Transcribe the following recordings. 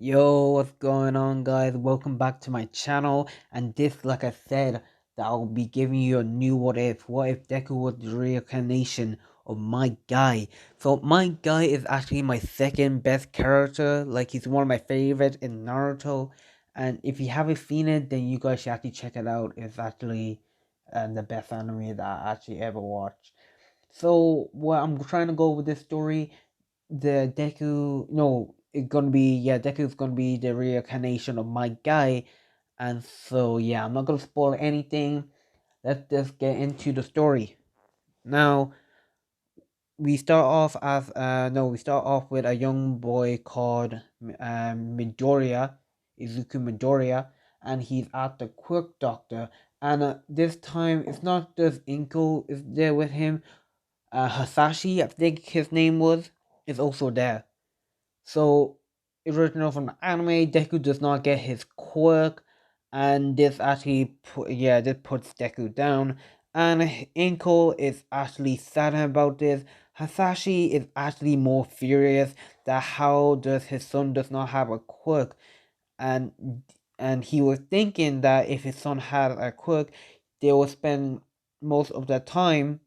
Yo, what's going on, guys? Welcome back to my channel. And this, like I said, that I'll be giving you a new what if. What if Deku was the reincarnation of my guy? So my guy is actually my second best character. Like, he's one of my favorites in Naruto. And if you haven't seen it, then you guys should actually check it out. It's actually the best anime that I actually ever watched. So what I'm trying to go with this story, the Deku, no, it's gonna be, yeah, Deku's gonna be the reincarnation of my guy. And so yeah, I'm not gonna spoil anything. Let's just get into the story. Now we start off as we start off with a young boy called Midoriya, Izuku Midoriya, and he's at the quirk doctor. And this time it's not just Inko is there with him. Hasashi, I think his name was, is also there. So, original from the anime, Deku does not get his quirk, and this actually, this puts Deku down. And Inko is actually sad about this. Hasashi is actually more furious that how does his son does not have a quirk, and he was thinking that if his son had a quirk, they will spend most of their time,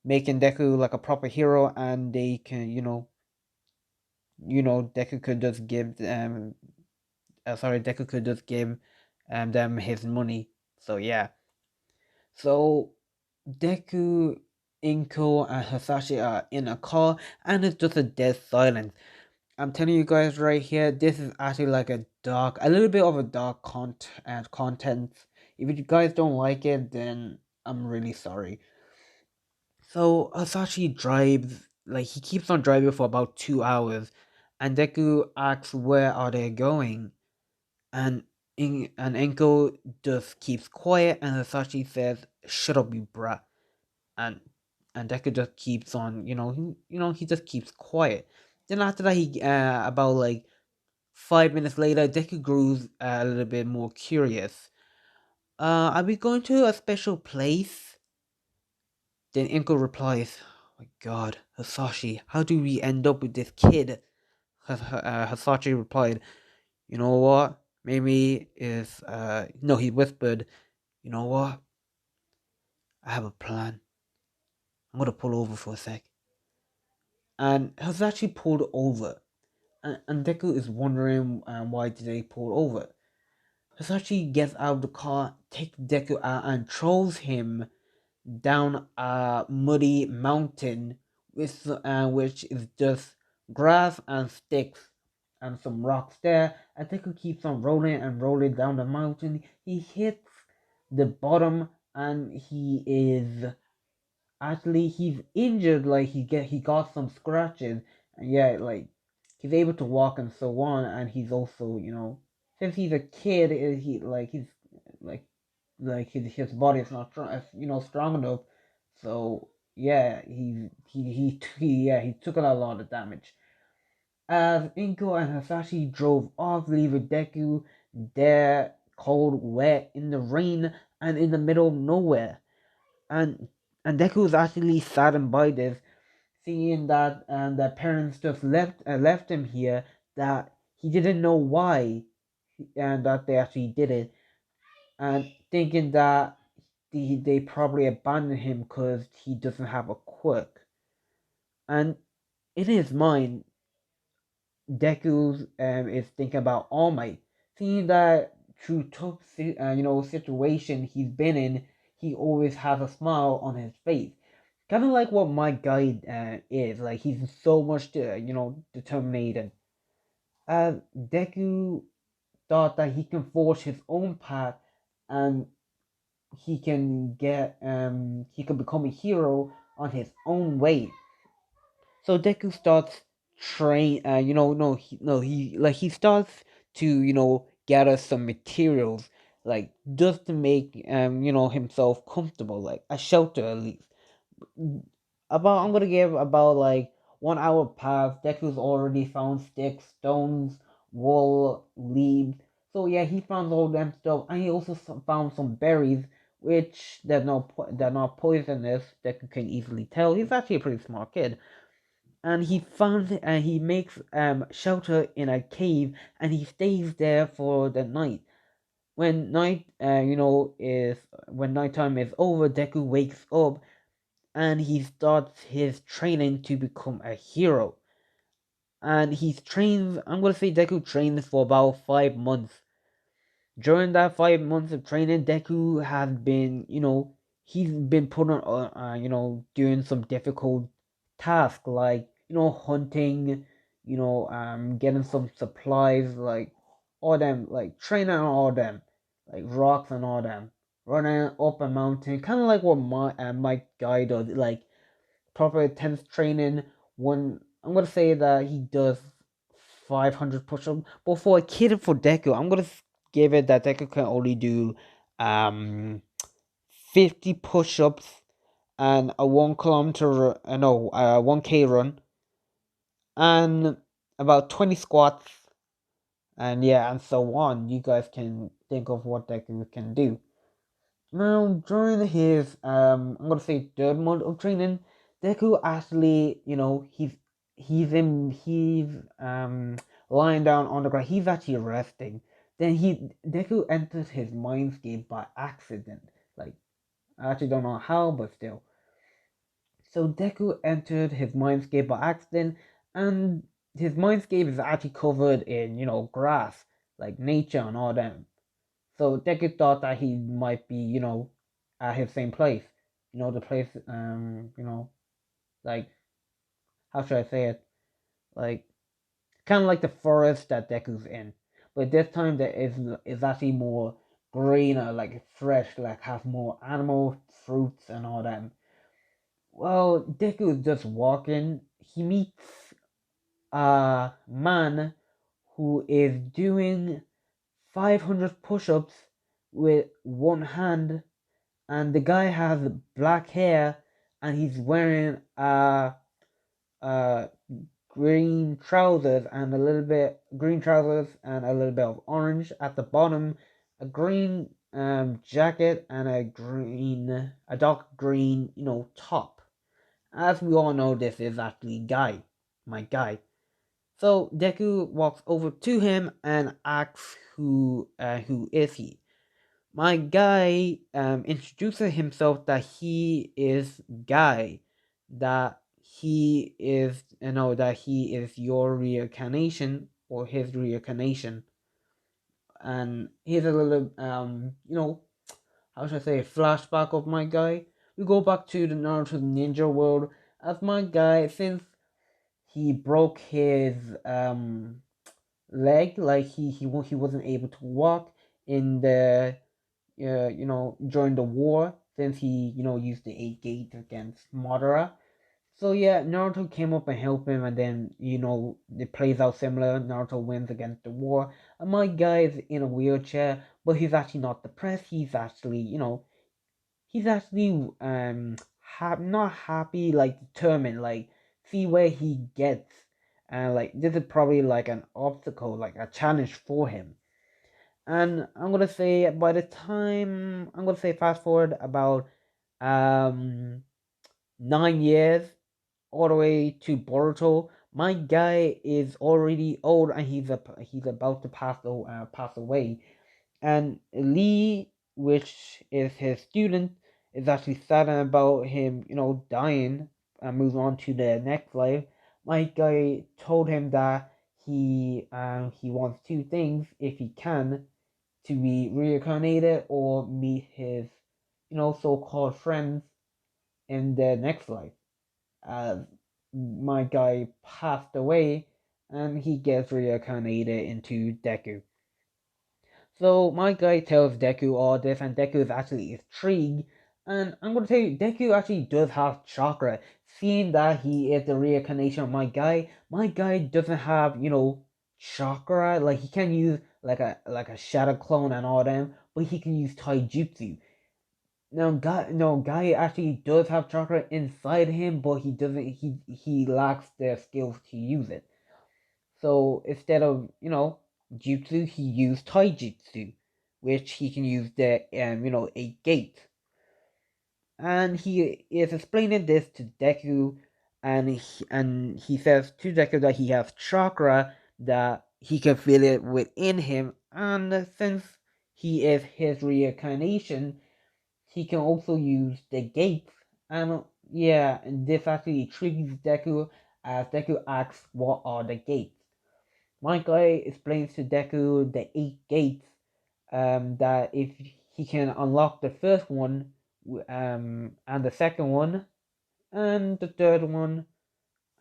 making Deku like a proper hero, and they can, Deku could just give Deku could just give them his money. So yeah. So Deku, Inko, and Hasashi are in a car, and it's just a dead silence. I'm telling you guys right here, this is actually like a little bit of a dark content. If you guys don't like it, then I'm really sorry. So Hasashi drives, like he keeps on driving for about 2 hours, and Deku asks where are they going, and Enko just keeps quiet, and Hasashi says, "Shut up, you brat," and Deku just keeps on, he just keeps quiet. Then after that, he about like 5 minutes later, Deku grows a little bit more curious. Are we going to a special place? Then Inko replies, "Oh my god, Hasashi, how do we end up with this kid?" Hasashi replied, "You know what? Maybe if, no, he whispered, you know what? I have a plan. I'm gonna pull over for a sec." And Hasashi pulled over. And Deku is wondering why did they pull over. Hasashi gets out of the car, takes Deku out, and throws him down a muddy mountain which is just grass and sticks and some rocks there. And Deku keeps on rolling and rolling down the mountain. He hits the bottom, and he's injured. Like he got some scratches, and yeah, like he's able to walk and so on. And he's also, since he's a kid, like his body is not strong, strong enough. So yeah, he took a lot of damage. As Inko and Hasashi drove off, leaving Deku there, cold, wet, in the rain, and in the middle of nowhere. And Deku was actually saddened by this, seeing that their parents just left him here. That he didn't know why, and that they actually did it, and thinking that they probably abandoned him because he doesn't have a quirk. And in his mind, Deku is thinking about All Might, seeing that through tough situation he's been in, he always has a smile on his face. Kind of like what my guy is. Like he's so much determined. Deku thought that he can forge his own path, and he can become a hero on his own way. So Deku starts train no he no he like he starts to gather some materials, like just to make himself comfortable, like a shelter at least. I'm gonna give about like 1 hour past. Deku's already found sticks, stones, wool, leaves. So yeah, he found all them stuff, and he also found some berries, which they're not poisonous. Deku can easily tell. He's actually a pretty smart kid. and he makes shelter in a cave, and he stays there for the night. When nighttime is over, Deku wakes up and he starts his training to become a hero. And he's trained. I'm gonna say Deku trains for about 5 months. During that 5 months of training, Deku has been, he's been put on, doing some difficult tasks like, hunting, getting some supplies, like all them, like training on all them, like rocks and all them, running up a mountain, kind of like what my guy does, like proper intense training. One, I'm gonna say that he does 500 push-ups, but for a kid and for Deku, I'm gonna give it that Deku can only do um 50 push-ups and a 1 kilometer, no, 1K run, and about 20 squats, and yeah, and so on. You guys can think of what Deku can do. Now, during his I'm gonna say 3rd month of training, Deku actually, he's lying down on the ground. He's actually resting. Then Deku enters his mindscape by accident. Like, I actually don't know how, but still. So Deku entered his mindscape by accident, and his mindscape is actually covered in, grass, like nature and all that. So Deku thought that he might be, at his same place. The place, like, how should I say it? Like, kind of like the forest that Deku's in. But this time there is actually more greener, like fresh, like have more animals, fruits, and all that. Well, Deku is just walking. He meets a man who is doing 500 push-ups with one hand, and the guy has black hair, and he's wearing uh green trousers and a little bit of orange at the bottom, a green jacket, and a dark green, top. As we all know, this is actually my guy. So Deku walks over to him and asks who is he. My guy introduces himself that he is Guy, that he is your reincarnation, or his reincarnation. And here's a little how should I say, flashback of my guy. We go back to the Naruto Ninja world, as my guy, since he broke his leg, like he wasn't able to walk in the during the war, since he, used the 8 gate against Madara. So yeah, Naruto came up and helped him, and then, it plays out similar. Naruto wins against the war, and my guy is in a wheelchair, but he's actually not depressed. He's actually not happy, like determined, like see where he gets, and like this is probably like an obstacle, like a challenge for him. And I'm gonna say fast forward about 9 years, all the way to Boruto. My guy is already old, and he's about to pass away. And Lee, which is his student, is actually sad about him, dying and moving on to the next life. My guy told him that he wants two things if he can: to be reincarnated or meet his, so-called friends in the next life. As my guy passed away, and he gets reincarnated into Deku. So my guy tells Deku all this, and Deku is actually intrigued. And I'm gonna tell you, Deku actually does have chakra. Seeing that he is the reincarnation of my guy doesn't have, chakra. Like, he can use like a shadow clone and all them, but he can use taijutsu. Now, guy actually does have chakra inside him, but he doesn't. He lacks the skills to use it. So instead of, jutsu, he used taijutsu, which he can use the 8 gate. And he is explaining this to Deku, and he says to Deku that he has chakra, that he can feel it within him, and since he is his reincarnation, he can also use the gates. And yeah, this actually triggers Deku as Deku asks what are the gates. My guy explains to Deku the 8 gates, that if he can unlock the first one, and the second one, and the third one,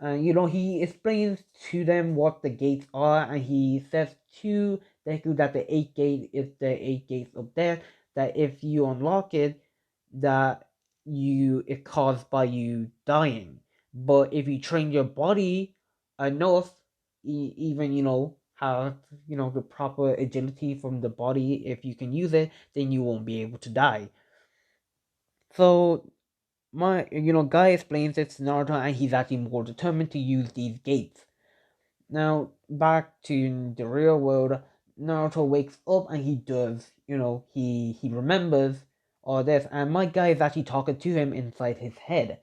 he explains to them what the gates are, and he says to Deku that the 8 gate is the 8 gates of death. That if you unlock it, that it caused by you dying. But if you train your body enough, even have the proper agility from the body, if you can use it, then you won't be able to die. So my guy explains it to Naruto, and he's actually more determined to use these gates. Now back to the real world, Naruto wakes up and he does, he remembers all this, and my guy is actually talking to him inside his head.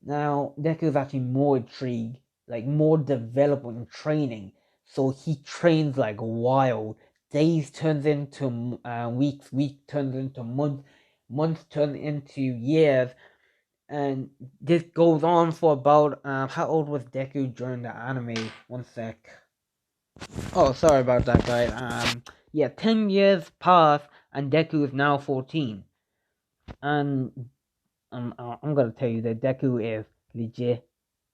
Now Deku is actually more intrigued, like more development training, so he trains like wild. Days turns into weeks, week turns into months, months turn into years, and this goes on for about how old was Deku during the anime? One sec. Oh, sorry about that, guys. Yeah, 10 years pass, and Deku is now 14, and I'm gonna tell you that Deku is legit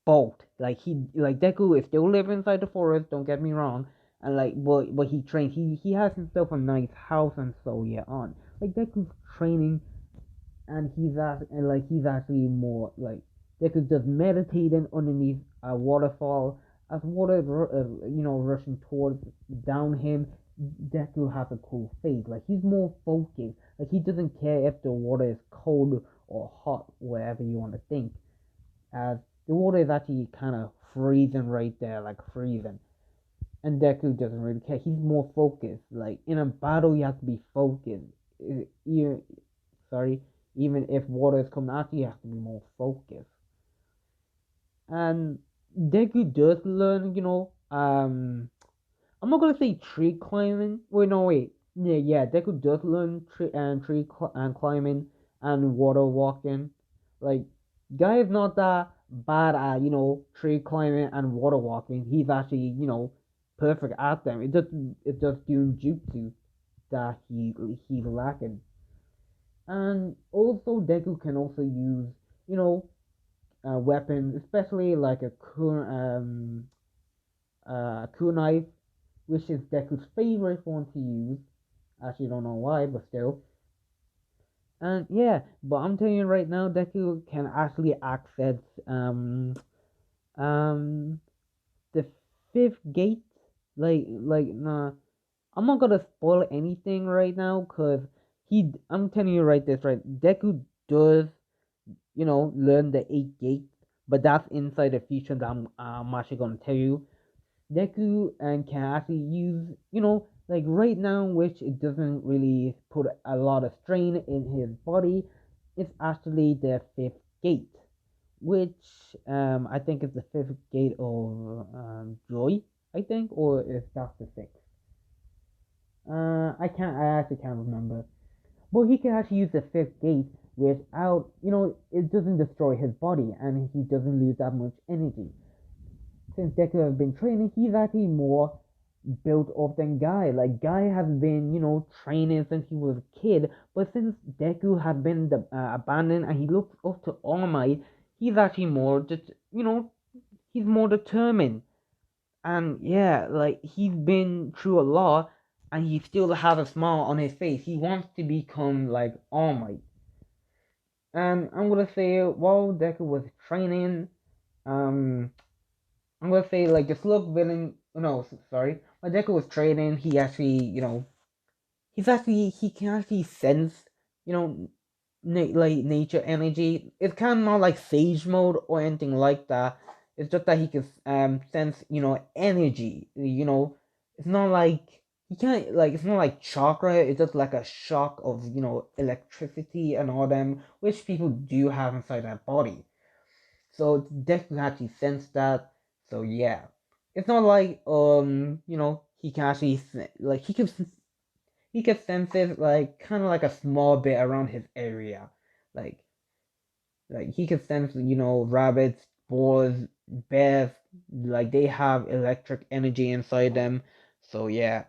bold. Like Deku is still living inside the forest. Don't get me wrong, and but he trains. He has himself a nice house and so yeah on. Like Deku's training, and he's actually more like they could just meditating underneath a waterfall as water rushing towards down him. Deku has a cool face, like he's more focused, like he doesn't care if the water is cold or hot, wherever you want to think, as the water is actually kind of freezing right there, like freezing. And Deku doesn't really care. He's more focused. Like in a battle, you have to be focused. You sorry, even if water is coming after you, have to be more focused. And Deku does learn, I'm not gonna say tree climbing. Wait, no, wait. Yeah, Deku does learn tree climbing and water walking. Like, guy is not that bad at tree climbing and water walking. He's actually perfect at them. It just doing jutsu that he's lacking. And also Deku can also use you know weapons, especially like a kunai, which is Deku's favorite one to use. Actually, don't know why, but still. And yeah, but I'm telling you right now, Deku can actually access um the fifth gate. Nah, I'm not gonna spoil anything right now, cause I'm telling you right. Deku does learn the 8 gates, but that's inside the feature that I'm actually gonna tell you. Deku and can actually use, like right now, which it doesn't really put a lot of strain in his body. It's actually the fifth gate, which I think is the fifth gate of joy, I think, or if that's the sixth. I actually can't remember. But he can actually use the fifth gate without, it doesn't destroy his body and he doesn't lose that much energy. Since Deku has been training, he's actually more built up than Guy. Like Guy has been, training since he was a kid, but since Deku has been abandoned and he looks up to All Might, he's actually he's more determined. And yeah, like he's been through a lot, and he still has a smile on his face. He wants to become like All Might. And I'm gonna say while Deku was training, um, I'm gonna say like the Slug villain. No, sorry. While Deku was training, he actually, he can actually sense, you know, like nature energy. It's kind of not like Sage mode or anything like that. It's just that he can sense, energy. It's not like he can't like it's not like chakra. It's just like a shock of electricity and all them, which people do have inside their body. So Deku can actually sense that. So yeah, it's not like he can actually like he can sense it like kind of like a small bit around his area, like he can sense rabbits, boars, bears, like they have electric energy inside them. So yeah,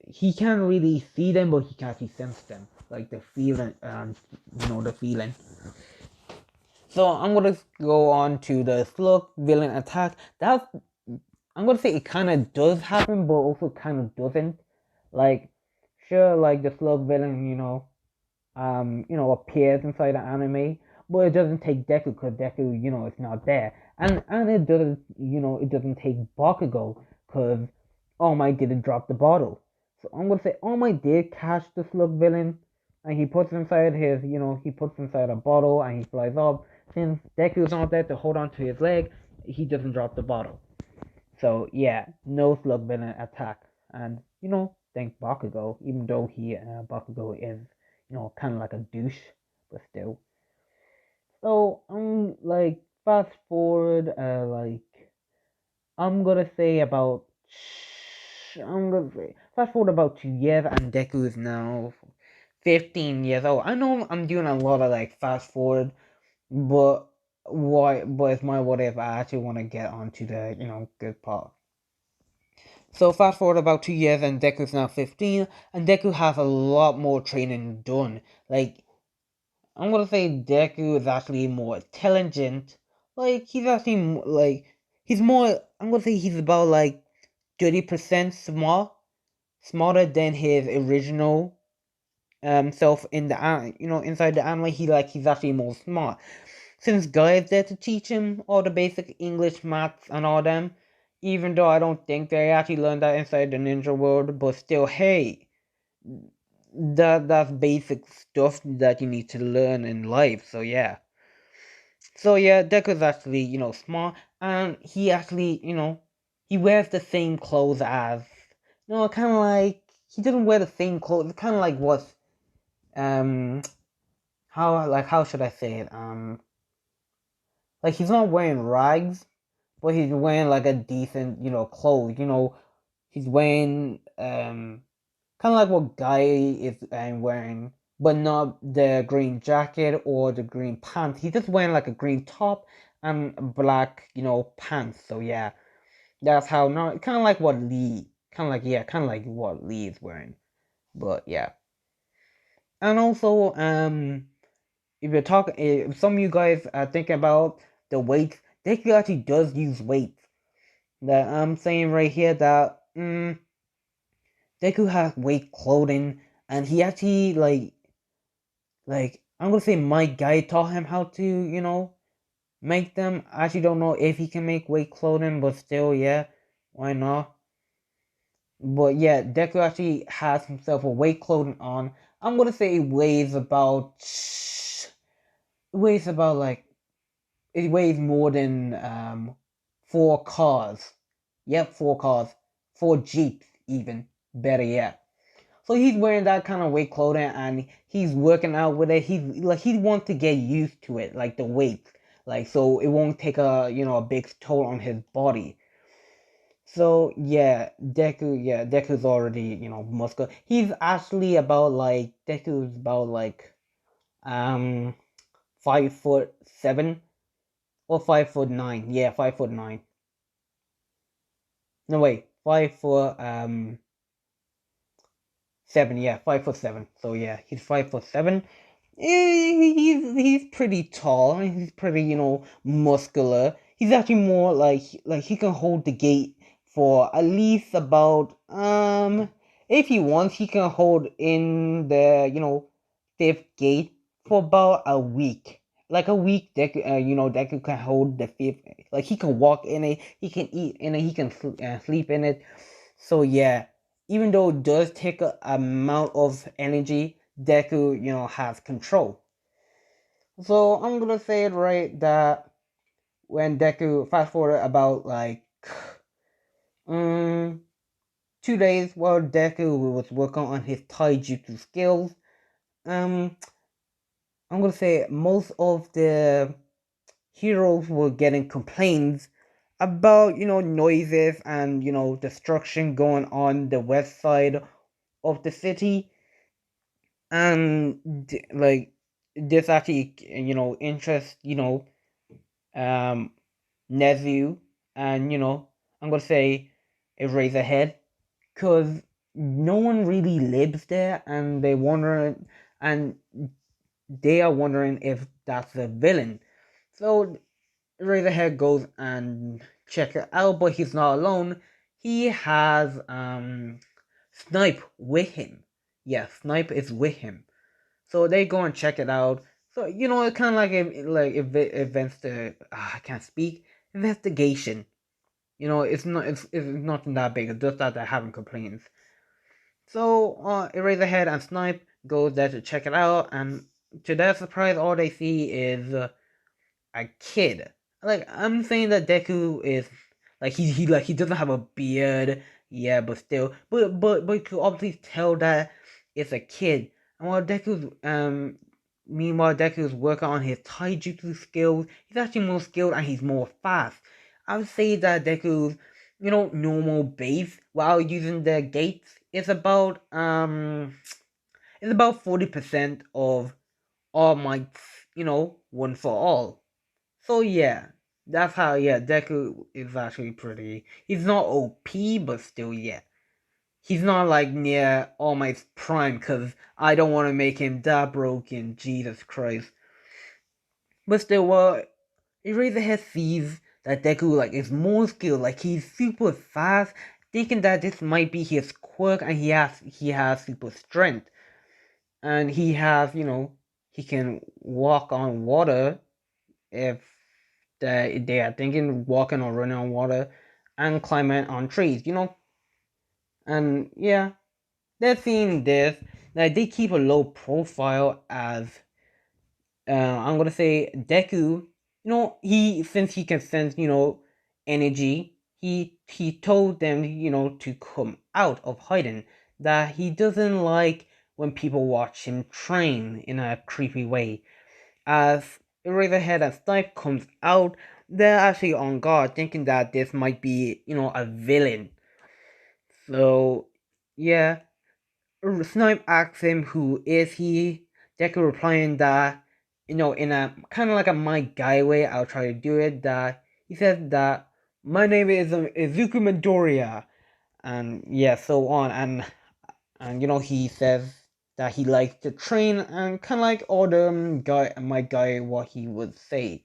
he can't really see them, but he can actually sense them, like the feeling, the feeling. So I'm gonna go on to the slug villain attack. That's I'm gonna say it kind of does happen, but also kind of doesn't. Like, sure, like the slug villain, appears inside the anime, but it doesn't take Deku because Deku, is not there, and it doesn't take Bakugo because All Might didn't drop the bottle. So I'm gonna say All Might did catch the slug villain, and he puts inside a bottle and he flies up. Since Deku's not there to hold on to his leg, he doesn't drop the bottle. So yeah, no slug villain attack, and thank Bakugo, even though Bakugo is kind of like a douche, but still. So like fast forward, I'm gonna say about I'm gonna say fast forward about 2 years, and Deku is now 15 years old. I know I'm doing a lot of like fast forward, but why? But it's my what if I actually want to get onto the good part. So fast forward about 2 years and Deku's now 15, and Deku has a lot more training done. Like, I'm gonna say Deku is actually more intelligent. Like, he's actually he's more, I'm gonna say he's about like 30% smarter than his original self in the inside the anime. He's actually more smart. Since Guy is there to teach him all the basic English, maths, and all them, even though I don't think they actually learned that inside the ninja world, but still, hey, that's basic stuff that you need to learn in life. So yeah, Deku's actually smart, and he actually he wears the same clothes as kind of like he doesn't wear the same clothes. Kind of like what um how should I say it like he's not wearing rags, but he's wearing like a decent, clothes. He's wearing kind of like what Guy is wearing, but not the green jacket or the green pants. He's just wearing like a green top and black, pants. So yeah, that's how. No, kind of like what kind of like what Lee is wearing. But yeah, and also if you're talking, if some of you guys are thinking about the weights, they actually does use weights. That I'm saying right here that Deku has weight clothing, and he actually like I'm gonna say my guy taught him how to make them. I actually don't know if he can make weight clothing, but still, yeah, why not? But yeah, Deku actually has himself a weight clothing on. I'm gonna say it weighs about like it weighs more than 4 cars. Yep, 4 cars, 4 jeeps even. Better yet. So he's wearing that kind of weight clothing and he's working out with it. He wants to get used to it, like the weight, like so it won't take a big toll on his body. So Deku's already muscular. He's actually about like Deku's about like um 5'7" or 5'9". Yeah, 5'9". No wait, 5'7". Yeah, 5'7". So yeah, he's 5'7". He's pretty tall. He's pretty muscular. He's actually more like he can hold the gate for at least about if he wants he can hold in the fifth gate for about a week. Like a week, Deku can hold the fifth. Like he can walk in it, he can eat in it, he can sleep in it. So yeah, even though it does take a amount of energy, Deku, has control. So I'm gonna say it right that when Deku fast forward about like um 2 days while Deku was working on his taijutsu skills, um I'm gonna say most of the heroes were getting complaints about, noises and, destruction going on the west side of the city. And like this actually, interest, um, Nezu, and, I'm gonna say Eraserhead, because no one really lives there, and and they are wondering if that's a villain. So Razorhead goes and check it out, but he's not alone. He has Snipe with him. Yeah, Snipe is with him. So they go and check it out. So it's kind of like events to I can't speak, investigation. It's not that big. It's just that they're having complaints. So Eraserhead and Snipe go there to check it out, and to their surprise, all they see is a kid. Like, I'm saying that Deku is like he doesn't have a beard, yeah, but still, but you could obviously tell that it's a kid. And meanwhile Deku's working on his taijutsu skills. He's actually more skilled and he's more fast. I would say that Deku's normal base while using the gates is about 40% of All Might's one for all. So yeah, that's how Deku is actually pretty. He's not OP, but still he's not like near All Might's prime because I don't want to make him that broken. Jesus Christ. But still, Eraserhead sees that Deku like is more skilled, like he's super fast, thinking that this might be his quirk, and he has super strength, and he has he can walk on water if they are thinking walking or running on water and climbing on trees, and yeah, they're seeing this. Like they keep a low profile as I'm gonna say Deku. He since he can sense energy. He told them to come out of hiding. That he doesn't like when people watch him train in a creepy way. As Eraserhead and Snipe comes out, they're actually on guard, thinking that this might be, a villain. So, yeah, Snipe asks him who is he. Deku replying that, in a kind of like a my guy way, I'll try to do it. That he says that my name is Izuku Midoriya, and yeah, so on, and he says that he likes to train, and kind of like all the my guy, what he would say,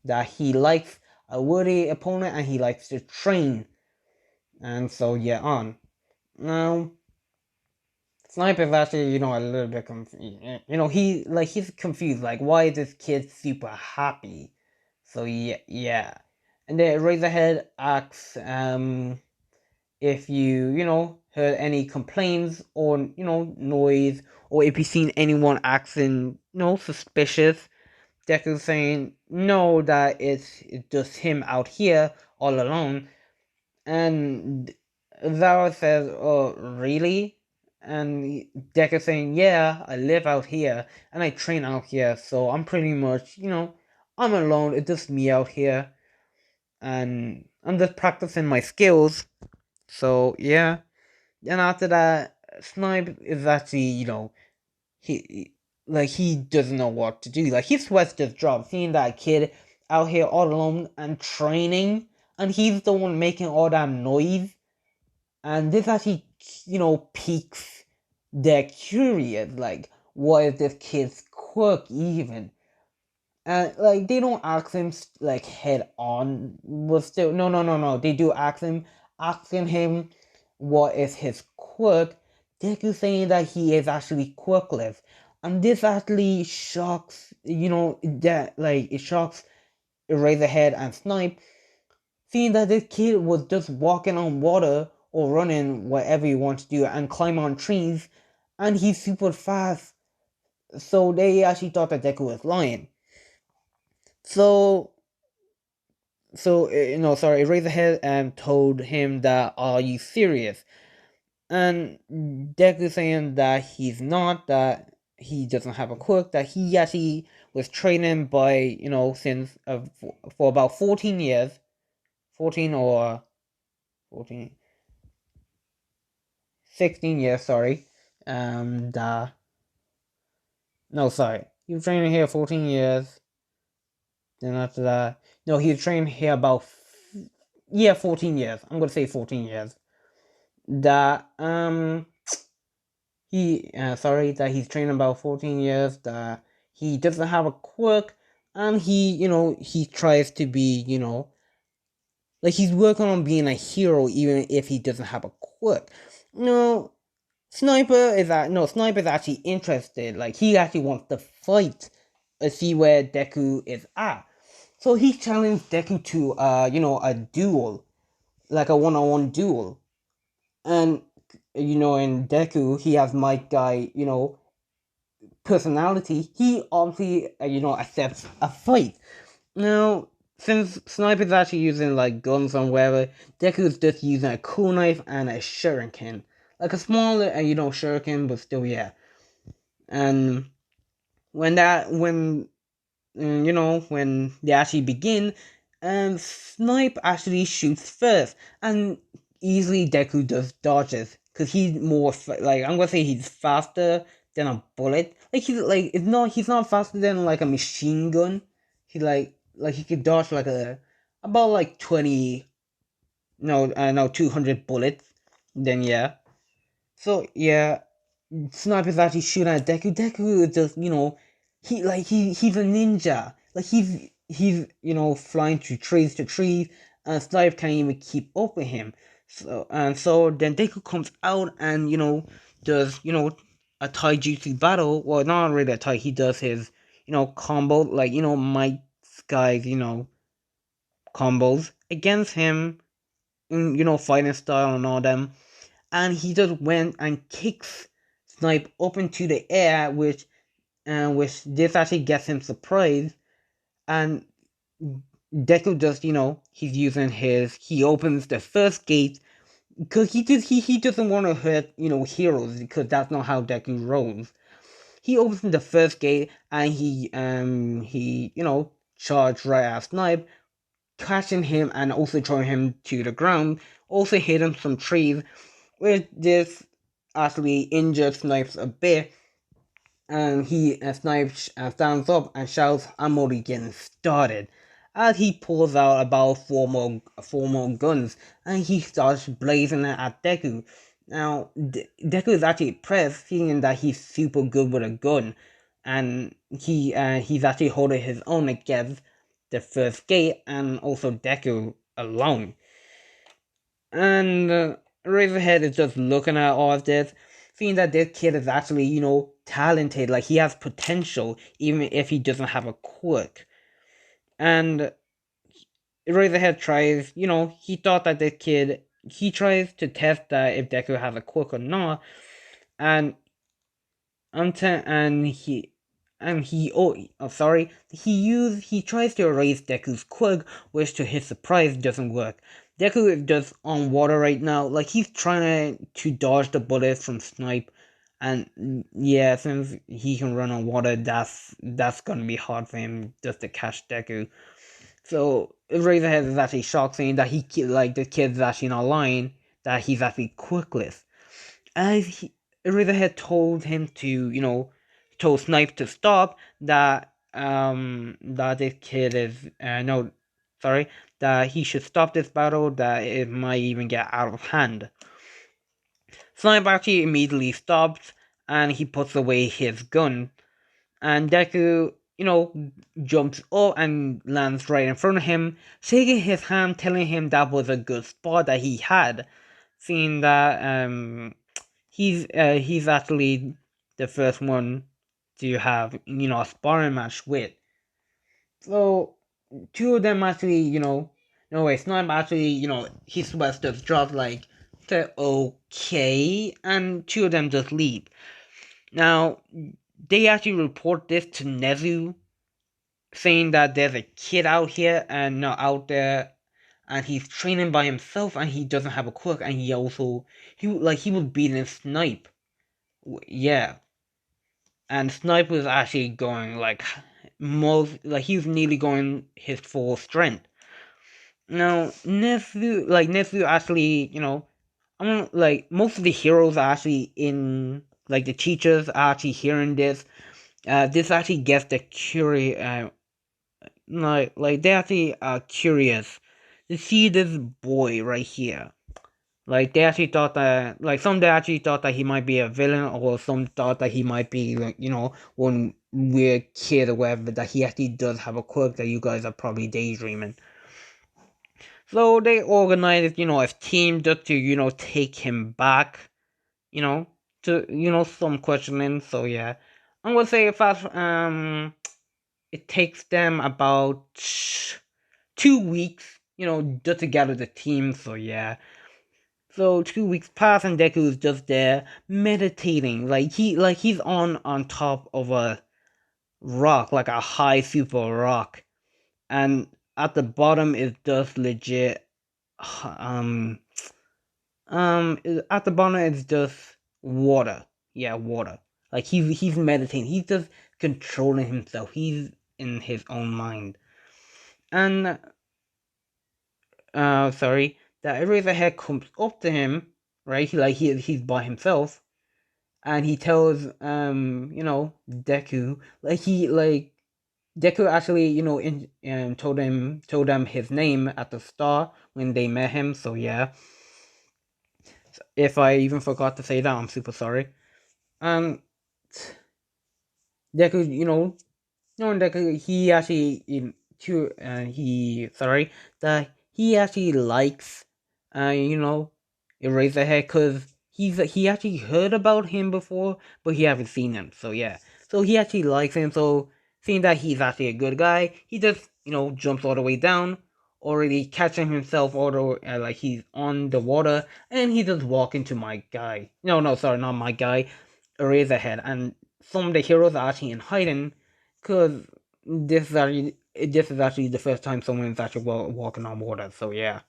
that he likes a worthy opponent and he likes to train, and so yeah, on. Now, Sniper is actually a little bit confused. He's confused, like why is this kid super happy? So yeah, and then Razorhead asks if you heard any complaints or noise, or if you seen anyone acting suspicious. Deku saying no, that it's just him out here all alone, and Zara says, "Oh, really?" And Deku saying, "Yeah, I live out here and I train out here, so I'm pretty much I'm alone. It's just me out here, and I'm just practicing my skills." So yeah. And after that, Snipe is actually, he doesn't know what to do. Like he sweats his job, seeing that kid out here all alone and training, and he's the one making all that noise. And this actually, piques their curious. Like, what is this kid's quirk even? And like they don't ask him like head on, but still no. They do ask him, asking him what is his quirk. Deku saying that he is actually quirkless, and this actually shocks that like it shocks Eraserhead and Snipe, seeing that this kid was just walking on water or running whatever you want to do and climb on trees, and he's super fast. So they actually thought that Deku was lying. So sorry, Razorhead told him that, are you serious? And Deku saying that he's not, that he doesn't have a quirk, that he actually was training by, since for about 14 years, 14 or 14, 16 years, sorry. And no, sorry, he was training here 14 years. Then after that, no, he was training here about, yeah, 14 years. I'm gonna say 14 years. That that he's training about 14 years. That he doesn't have a quirk, and he tries to be, like he's working on being a hero even if he doesn't have a quirk. No, Sniper's actually interested. Like he actually wants to fight, see where Deku is at. So he challenged Deku to a duel, like a one-on-one duel. And in Deku, he has Might Guy, personality. He obviously accepts a fight. Now, since Sniper's actually using like guns and whatever, Deku's just using a cool knife and a shuriken, like a smaller shuriken, but still, yeah. And when they actually begin, Snipe actually shoots first, and easily Deku does dodges because he's more like I'm gonna say he's faster than a bullet. Like he's not faster than like a machine gun. He like he could dodge like about like 20 no 200 bullets. Then yeah, so yeah, Sniper's actually shooting at Deku. Deku is just, he's a ninja. Like he's flying through trees to trees, and Sniper can't even keep up with him. So then Deku comes out and does a taijutsu battle. Well, not really a tai. He does his combo, like Mike Sky's combos against him, fighting style and all them, and he just went and kicks Snipe up into the air, which this actually gets him surprised, and Deku just he's using he opens the first gate because he doesn't want to hurt heroes because that's not how Deku rolls. He opens the first gate and he charged right at Snipe, catching him and also throwing him to the ground, also hitting some trees, which this actually injured Snipes a bit, and he Snipes stands up and shouts, "I'm already getting started." As he pulls out about four more guns, and he starts blazing it at Deku. Now, Deku is actually impressed, seeing that he's super good with a gun, and he's actually holding his own against the first gate and also Deku alone. And Razorhead is just looking at all of this, seeing that this kid is actually, talented, like he has potential, even if he doesn't have a quirk. And Razorhead tries, he thought that this kid, he tries to test that if Deku has a quirk or not, and until he tries to erase Deku's quirk, which to his surprise doesn't work. Deku is just on water right now, like he's trying to dodge the bullets from Snipe, and yeah, since he can run on water, that's gonna be hard for him just to catch Deku. So Razorhead is actually shocked, saying that the kid's actually not lying, that he's actually quirkless. As Razorhead told him to, told Snipe to stop, that this kid is no, sorry, that he should stop this battle, that it might even get out of hand. Snipe actually immediately stops, and he puts away his gun, and Deku, jumps up and lands right in front of him, shaking his hand, telling him that was a good spot that he had, seeing that he's actually the first one to have a sparring match with. So two of them actually no way, Snipe actually his sweat just dropped, like say okay, and two of them just leave. Now they actually report this to Nezu, saying that there's a kid out here and not out there, and he's training by himself and he doesn't have a quirk, and he was beating Snipe. Yeah, and Snipe was actually going like he's nearly going his full strength. Now, Nezu actually, like most of the heroes are actually in, like the teachers are actually hearing this. This actually gets the curious, like they actually are curious to see this boy right here. Like they actually thought that, like some they actually thought that he might be a villain, or some thought that he might be like one weird kid or whatever. That he actually does have a quirk that you guys are probably daydreaming. So they organized, a team just to, take him back, you know, to, some questioning. So yeah, I'm gonna say it takes them about 2 weeks, just to gather the team. So yeah. So 2 weeks pass and Deku is just there meditating, like he's on top of a rock, like a high super rock, and at the bottom is just legit um at the bottom it's just water. Yeah, water. Like he's meditating. He's just controlling himself. He's in his own mind. And sorry, that Eraserhead comes up to him, right? He's by himself, and he tells Deku, Deku actually told them his name at the start when they met him. So yeah, if I even forgot to say that, I'm super sorry. And Deku, knowing that he actually he sorry that he actually likes you know Eraserhead, because he actually heard about him before, but he haven't seen him. So yeah, so he actually likes him. So seeing that he's actually a good guy, he just jumps all the way down, already catching himself all the like he's on the water, and he just walk into my guy. No, sorry, not my guy, Eraserhead, and some of the heroes are actually in hiding, because this is actually the first time someone's actually walking on water. So yeah.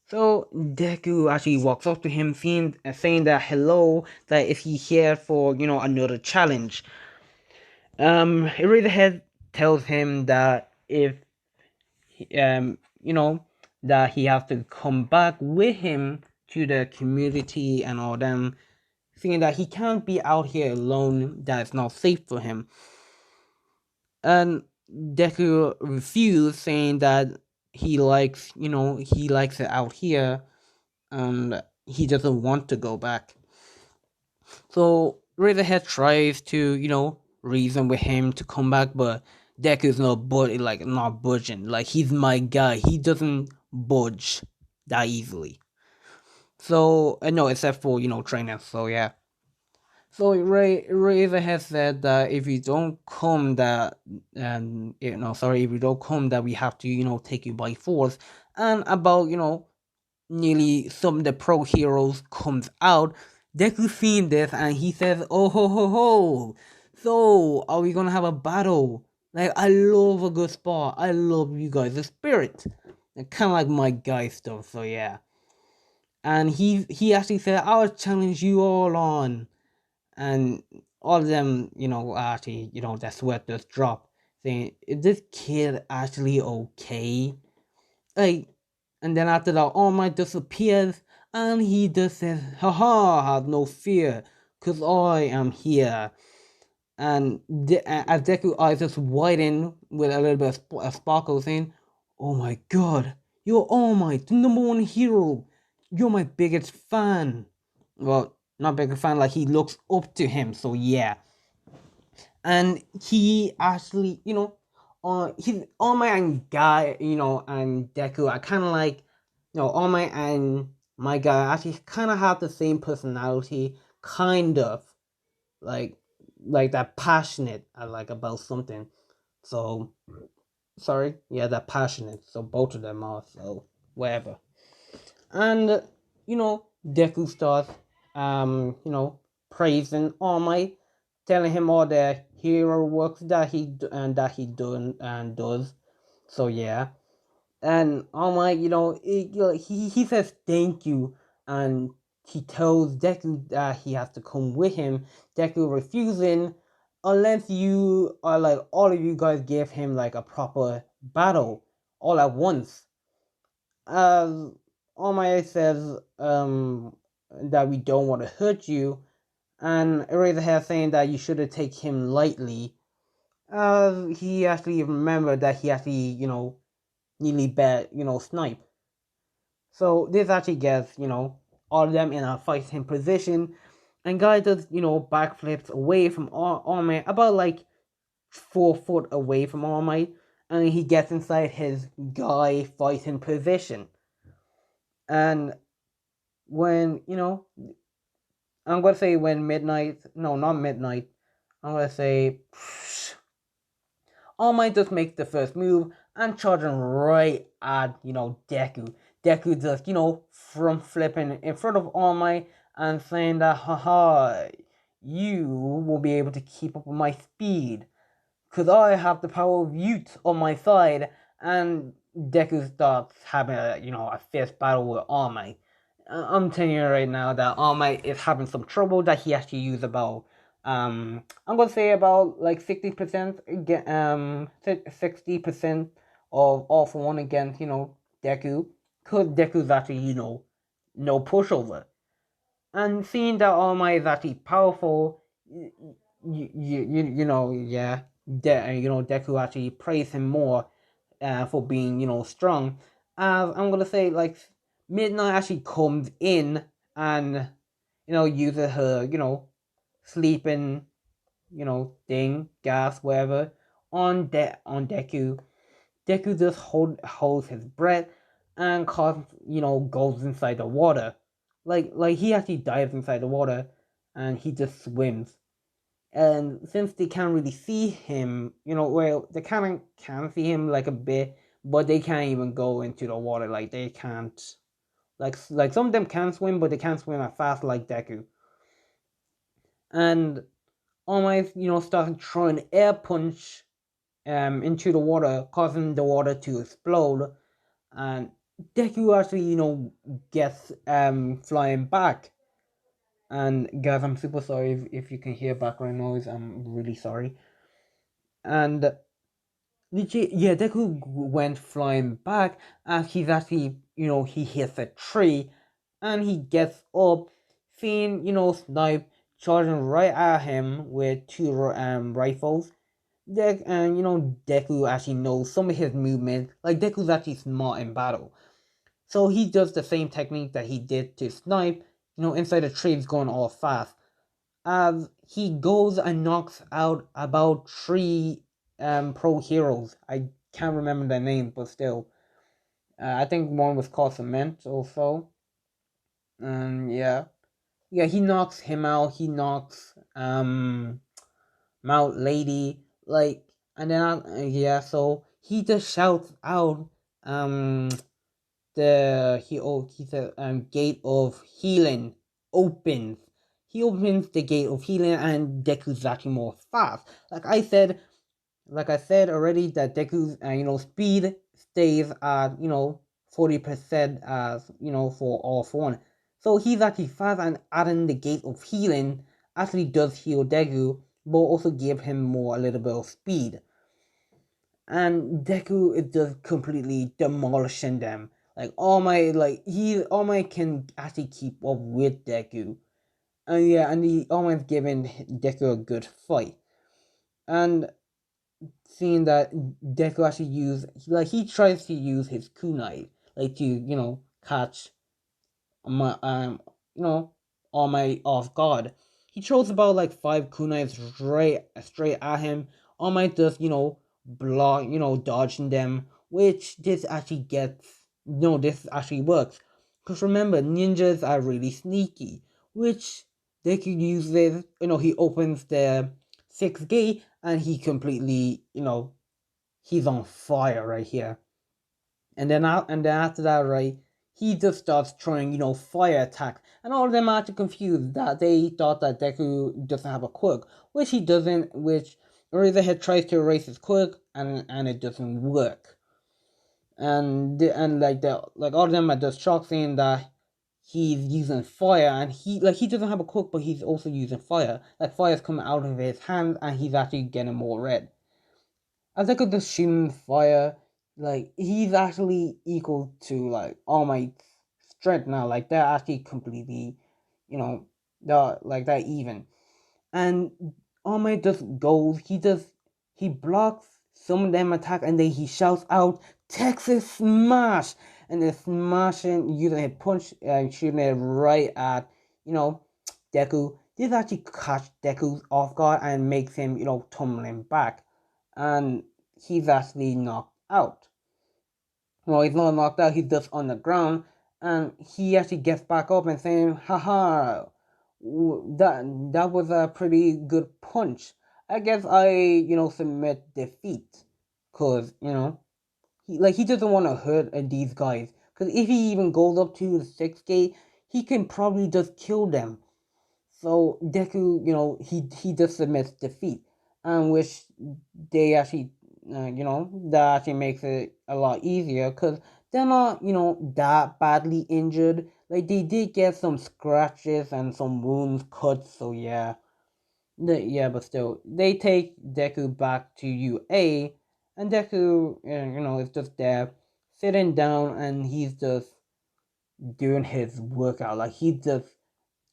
So Deku actually walks up to him, saying that hello, that is he here for another challenge. Eraserhead tells him that if you know that he has to come back with him to the community and all them, saying that he can't be out here alone, that it's not safe for him. And Deku refused, saying that he likes it out here, and he doesn't want to go back. So Razorhead tries to, reason with him to come back, but Deku's not budging. Like he's my guy. He doesn't budge that easily. So no, except for training. So yeah. So Razorhead said that if you don't come, that if you don't come, that we have to take you by force. And about nearly some of the pro heroes comes out. Deku seeing this and he says, "Oh ho ho ho! So are we gonna have a battle? Like I love a good spar. I love you guys, the spirit, kind of like my guy stuff." So yeah, and he actually said, "I'll challenge you all on." And all of them, actually, their sweat just drop, saying, "Is this kid actually okay?" Like, and then after that, All Might disappears, and he just says, "Haha, have no fear, cause I am here." And as Deku eyes just widen with a little bit of sparkle, saying, "Oh my god, you're All Might, the number one hero. You're my biggest fan." Well, not biggest fan, like he looks up to him. So yeah, and he actually, he's All Might and Guy, and Deku. I kind of like, All Might and my guy actually kind of have the same personality, kind of like that passionate I like about something. So sorry, yeah, that passionate. So both of them are, so whatever. And Deku starts praising All Might, telling him all the hero works that he done and does. So yeah. And All Might, he says thank you, and he tells Deku that he has to come with him. Deku refusing, unless you are like all of you guys give him like a proper battle all at once. As All Might says that we don't want to hurt you, and Eraserhead saying that you shouldn't take him lightly. He actually remembered that he actually, nearly bet, Snipe. So this actually gets, all of them in a fighting position. And Guy does, backflips away from All Might, about like 4 foot away from All Might. And he gets inside his Guy fighting position. And when, I'm going to say when midnight, no, not midnight. I'm going to say All Might just makes the first move and charging right at, Deku. Deku just, from flipping in front of All Might and saying that, haha, you will be able to keep up with my speed. Because I have the power of youth on my side. And Deku starts having a fierce battle with All Might. I'm telling you right now that All Might is having some trouble that he has to use about I'm gonna say about like 60% 60% of All For One against Deku, cause Deku's actually no pushover, and seeing that All Might is actually powerful, yeah, Deku actually praise him more for being strong. I'm gonna say like Midnight actually comes in and uses her sleeping thing, gas, whatever, on Deku. Deku just holds his breath and goes inside the water. Like he actually dives inside the water and he just swims. And since they can't really see him, well, they can see him like a bit, but they can't even go into the water. Like they can't, like some of them can swim, but they can't swim as fast like Deku. And All Might, started throwing air punch into the water, causing the water to explode. And Deku actually, gets flying back. And guys, I'm super sorry if you can hear background noise. I'm really sorry. And legit, yeah, Deku went flying back as he's actually, he hits a tree, and he gets up, seeing, Snipe charging right at him with two rifles. And Deku actually knows some of his movements. Like Deku's actually smart in battle, so he does the same technique that he did to Snipe. Inside the trees, going all fast. As he goes and knocks out about three pro heroes. I can't remember their names, but still, I think one was called Cement also. And yeah, he knocks him out. He knocks Mount Lady, like, and then so he just shouts out um he said gate of healing opens. He opens the gate of healing, and Deku's actually more fast. Like I said already, that Deku's speed stays at 40% as for All For One. So he's actually fast, and adding the gate of healing actually does heal Deku, but also give him more a little bit of speed. And Deku is just completely demolishing them. Like All Might can actually keep up with Deku. And yeah, and he All Might's giving Deku a good fight. And seeing that Deku actually he tries to use his kunai, like to catch my All Might off guard. He throws about like 5 kunais straight at him. All Might just block dodging them, which this actually works. Because remember, ninjas are really sneaky, which they could use this. He opens the sixth gate and he completely he's on fire right here. And then after that, right, he just starts throwing, fire attacks. And all of them are confused that they thought that Deku doesn't have a quirk, which he doesn't, which Eraserhead tries to erase his quirk and it doesn't work. And like all of them are just shocked, saying that he's using fire, and he doesn't have a cook, but he's also using fire. Like fire's coming out of his hands, and he's actually getting more red. As I could just shoot fire, like he's actually equal to like all my strength now. Like they're actually completely, you know, they're even. And Ahmed just goes, he blocks some of them attack, and then he shouts out Texas Smash, and they're smashing using a punch and shooting it right at you know Deku. This actually catch Deku off guard and makes him tumbling back, and he's actually knocked out. Well, he's not knocked out, he's just on the ground, and he actually gets back up and saying, haha, that was a pretty good punch. I guess submit defeat. Cause, he doesn't want to hurt these guys. Cause if he even goes up to the 6 gate, he can probably just kill them. So Deku, he just submits defeat, and which they actually, that actually makes it a lot easier because they're not, that badly injured. Like they did get some scratches and some wounds, cuts. So yeah, yeah, but still, they take Deku back to UA, and Deku, is just there, sitting down, and he's just doing his workout. Like he's just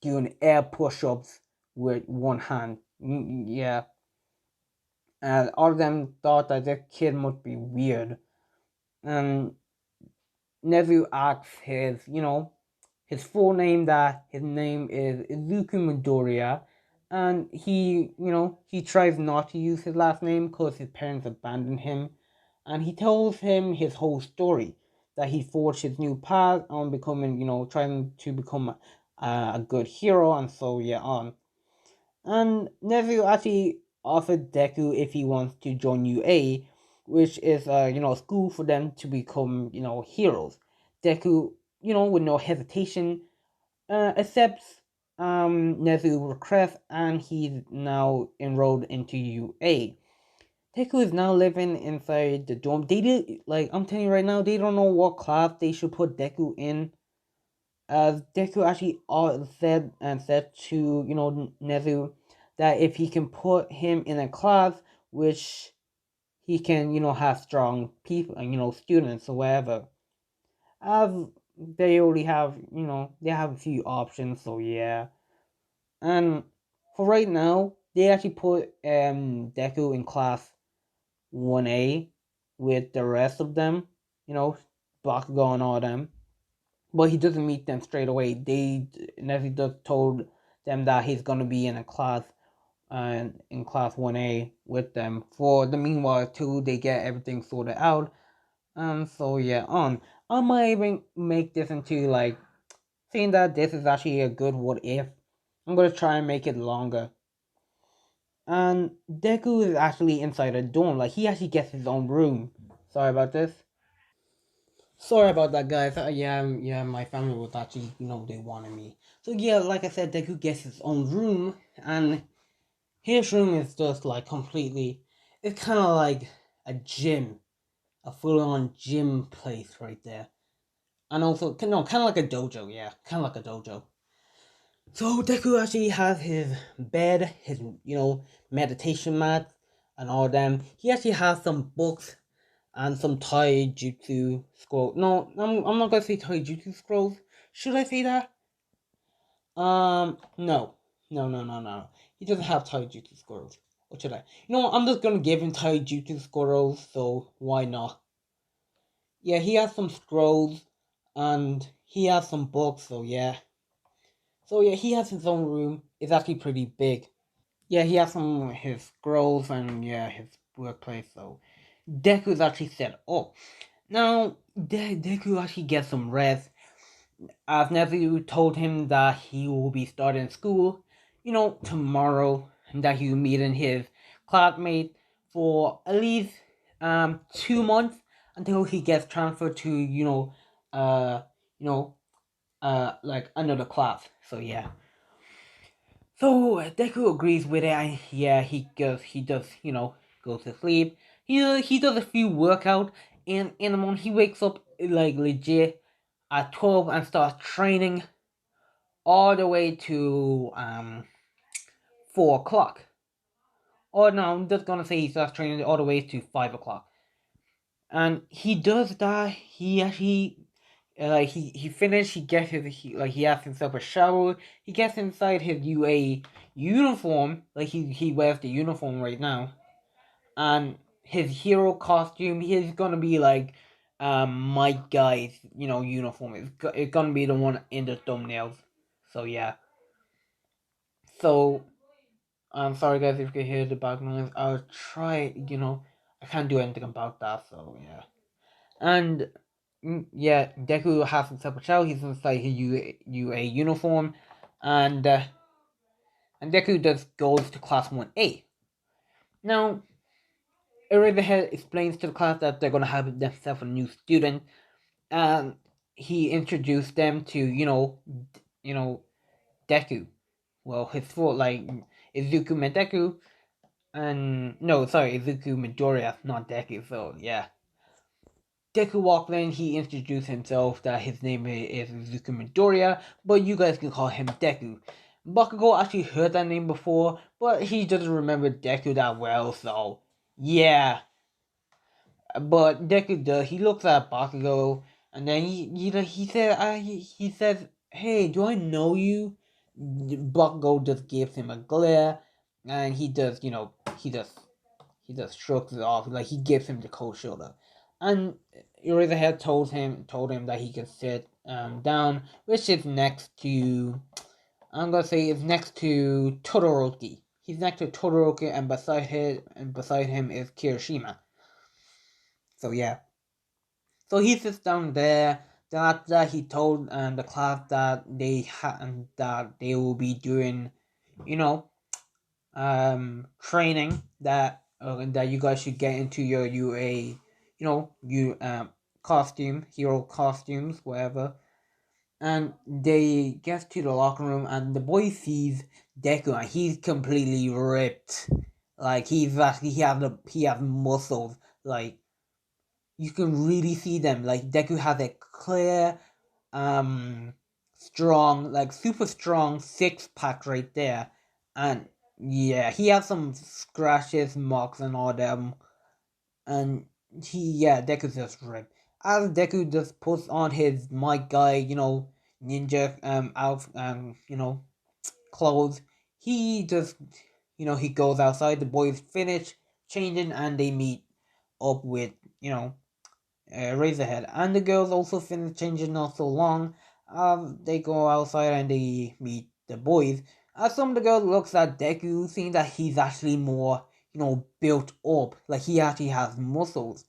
doing air push-ups with one hand. Yeah, and all of them thought that their kid must be weird. And Nezu asks his full name, that his name is Izuku Midoriya, and he tries not to use his last name because his parents abandoned him, and he tells him his whole story, that he forged his new path on becoming, trying to become a good hero, and so yeah on. And Nezu actually offered Deku if he wants to join UA, which is a school for them to become heroes. Deku, with no hesitation, accepts Nezu's request, and he's now enrolled into UA. Deku is now living inside the dorm. They did I'm telling you right now, they don't know what class they should put Deku in, as Deku actually said to Nezu that if he can put him in a class which he can have strong people and students or whatever, as they already have they have a few options. So yeah, and for right now they actually put Deku in class 1A with the rest of them, Bakugo and all them. But he doesn't meet them straight away. Nessie just told them that he's gonna be in a class, in class 1A with them. For the meanwhile, till they get everything sorted out. So yeah, I might even make this into saying that this is actually a good what if. I'm gonna try and make it longer. And Deku is actually inside a dorm. Like he actually gets his own room. Sorry about this. Sorry about that, guys. Yeah, my family was actually, they wanted me. So yeah, like I said, Deku gets his own room, and his room is just completely. It's kind of like a gym, a full-on gym place right there, and also no, kind of like a dojo. Yeah, kind of like a dojo. So Deku actually has his bed, his meditation mat, and all them. He actually has some books and some taijutsu scroll. No, I'm not gonna say taijutsu scrolls. Should I say that? No. No. He doesn't have taijutsu scrolls. What should I? You know what? I'm just gonna give him taijutsu scrolls, so why not? Yeah, he has some scrolls, and he has some books, so yeah. So yeah, he has his own room. It's actually pretty big. Yeah, he has some of his scrolls and yeah, his workplace, so Deku's actually set up. Now, Deku actually gets some rest, as Nezu told him that he will be starting school, tomorrow, and that he will meet in his classmate for at least 2 months until he gets transferred to uh you know like another class. So yeah. So Deku agrees with it, and yeah, he does, goes to sleep. He does a few workout, and in the morning he wakes up legit at 12 and starts training. all the way to 4 o'clock. Or no, I'm just gonna say he starts training all the way to 5 o'clock. And he does that. He actually he finished. He gets he has himself a shower. He gets inside his UA uniform. Like he wears the uniform right now, and his hero costume. He's gonna be like Mike Guy's uniform. It's gonna be the one in the thumbnails. So yeah. So I'm sorry guys if you can hear the background noise. I'll try. I can't do anything about that. So yeah. And yeah, Deku has himself a child. He's inside his UA uniform, and and Deku just goes to class 1A. Now, Eraserhead explains to the class that they're gonna have themselves a new student, and he introduced them to Deku. Well, his full Izuku Medeku, and no, sorry, Izuku Midoriya, not Deku. So yeah. Deku walked in, he introduced himself that his name is Izuku Midoriya, but you guys can call him Deku. Bakugo actually heard that name before, but he doesn't remember Deku that well, so yeah. But Deku does. He looks at Bakugo, and then he says, "Hey, do I know you?" Bakugo just gives him a glare, and he just shrugs it off, like he gives him the cold shoulder. And Eraserhead told him that he could sit down, which is next to is next to Todoroki. He's next to Todoroki, and beside him is Kirishima. So yeah. So he sits down there. Then after that, he told the class that they will be doing, you know, training that you guys should get into your UA, hero costumes, whatever. And they get to the locker room, and the boy sees Deku, and he's completely ripped. Like he has muscles. Like you can really see them. Like Deku has a clear, strong, like super strong 6 pack right there, and yeah, he has some scratches, marks, and all them, and Deku's just ripped. As Deku just puts on his Might Guy, ninja out clothes, he just he goes outside. The boys finish changing, and they meet up with you know Razorhead, and the girls also finish changing not so long. They go outside and they meet the boys. As some of the girls looks at Deku, seeing that he's actually more, built up, like he actually has muscles.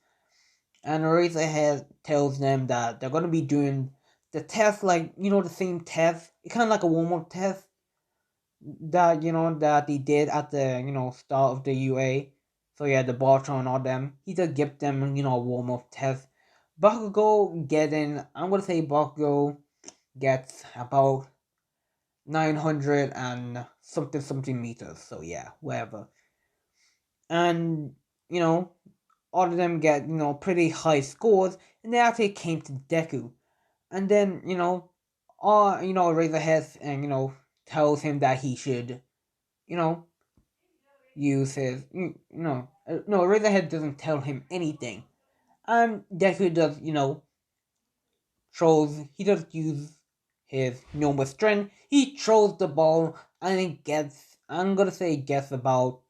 And Razorhead tells them that they're gonna be doing the test, like the same test. It's kind of like a warm up test that they did at the start of the UA. So yeah, the Bartron and all them. He just give them a warm up test. I'm gonna say Bakugo gets about 900 and something meters. So yeah, whatever. And all of them get pretty high scores, and they actually came to Deku. And then Razorhead and tells him that he should you know use his no, Razorhead doesn't tell him anything. And Deku does throws he does use his normal strength. He throws the ball, and it gets, I'm gonna say it gets about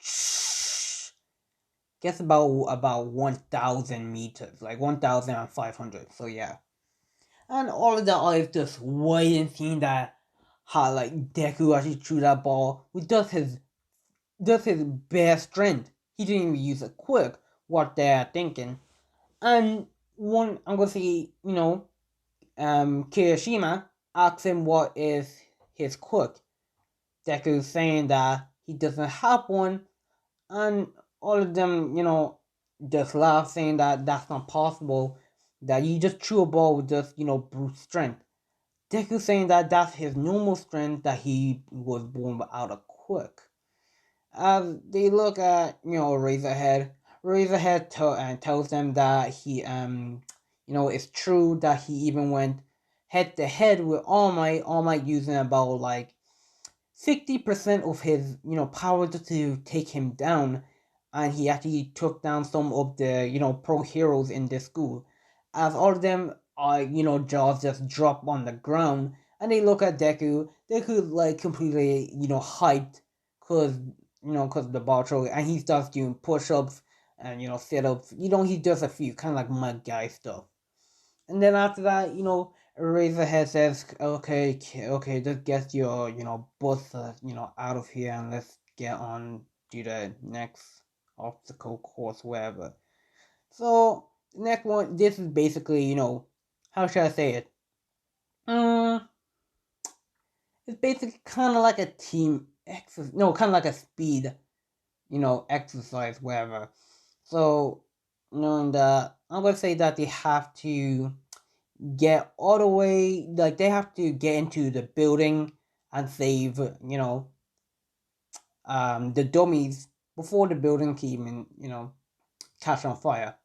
1,000 meters, like 1,500. So yeah. And all of the eyes just waiting, seeing that how like Deku actually threw that ball with just his bare strength. He didn't even use a quirk, what they're thinking. And one, I'm gonna say, Kirishima asks him what is his quirk. Deku saying that he doesn't have one, and all of them, just laugh, saying that that's not possible, that you just threw a ball with just, brute strength. Deku saying that that's his normal strength, that he was born without a quirk. As they look at Razorhead, tells them that he it's true that he even went head to head with All Might using about like 60% of his power to take him down, and he actually took down some of the pro heroes in this school. As all of them are jaws just drop on the ground, and they look at Deku. Deku like completely hyped because because of the Bartro, and he starts doing push-ups and sit-ups. He does a few kind of like mud guy stuff. And then after that, Razorhead says, "Okay, okay, just get your, bus, out of here, and let's get on to the next obstacle course, wherever." So the next one, this is basically, how should I say it? Um, it's basically kind of like a team exercise, no, kind of like a speed, exercise, wherever. So, knowing that, I'm gonna say that they have to get all the way, like they have to get into the building and save the dummies before the building can even catch on fire.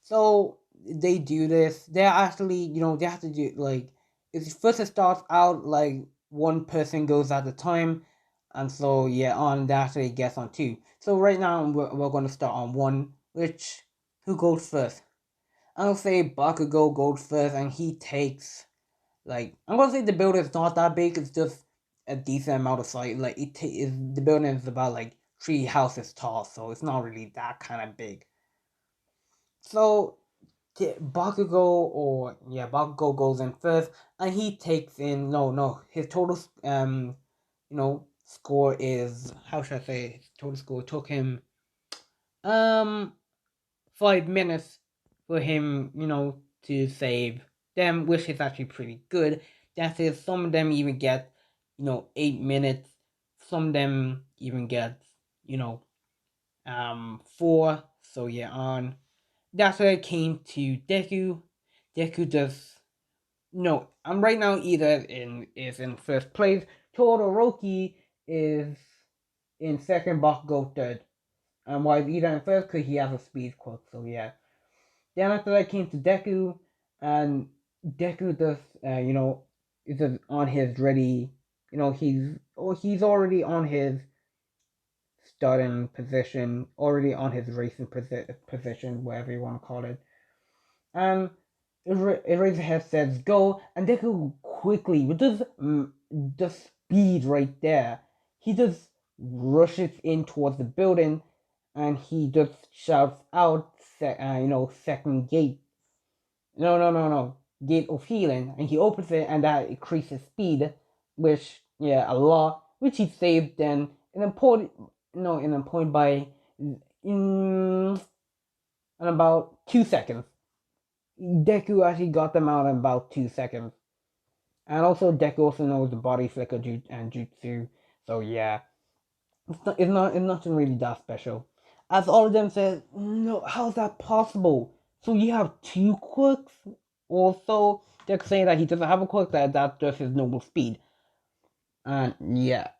So they do this. They're actually they have to do like, it's first it starts out like one person goes at a time, and so yeah, on that actually gets on two. So right now we're going to start on one, which, who goes first? I'll say Bakugo goes first, and he takes, like, I'm gonna say the building is not that big. It's just a decent amount of size. Like the building is about like 3 houses tall, so it's not really that kind of big. So Bakugo goes in first, and he takes in, no, his total score is, how should I say, his total score took him 5 minutes for him, to save them, which is actually pretty good. That is, some of them even get, 8 minutes. Some of them even get, 4. So yeah, on. That's where it came to Deku. Deku just, no. I'm right now either is in first place. Todoroki is in second. Bakugo third. And why is either in first? Because he has a speed quirk. So yeah. Then after that came to Deku, and Deku just, is just on his ready. He's already on his starting position, already on his racing position, whatever you want to call it. And Eraserhead says go, and Deku quickly, with the speed right there, he just rushes in towards the building, and he just shouts out, second gate. No. Gate of healing, and he opens it, and that increases speed, which, yeah, a lot, which he saved then in a point, by in about 2 seconds. Deku actually got them out in about 2 seconds. And also Deku also knows the body flicker and jutsu. So yeah. It's nothing really that special. As all of them said, no, how's that possible? So you have 2 quirks? Also, they're saying that he doesn't have a quirk, that's just his normal speed. And yeah.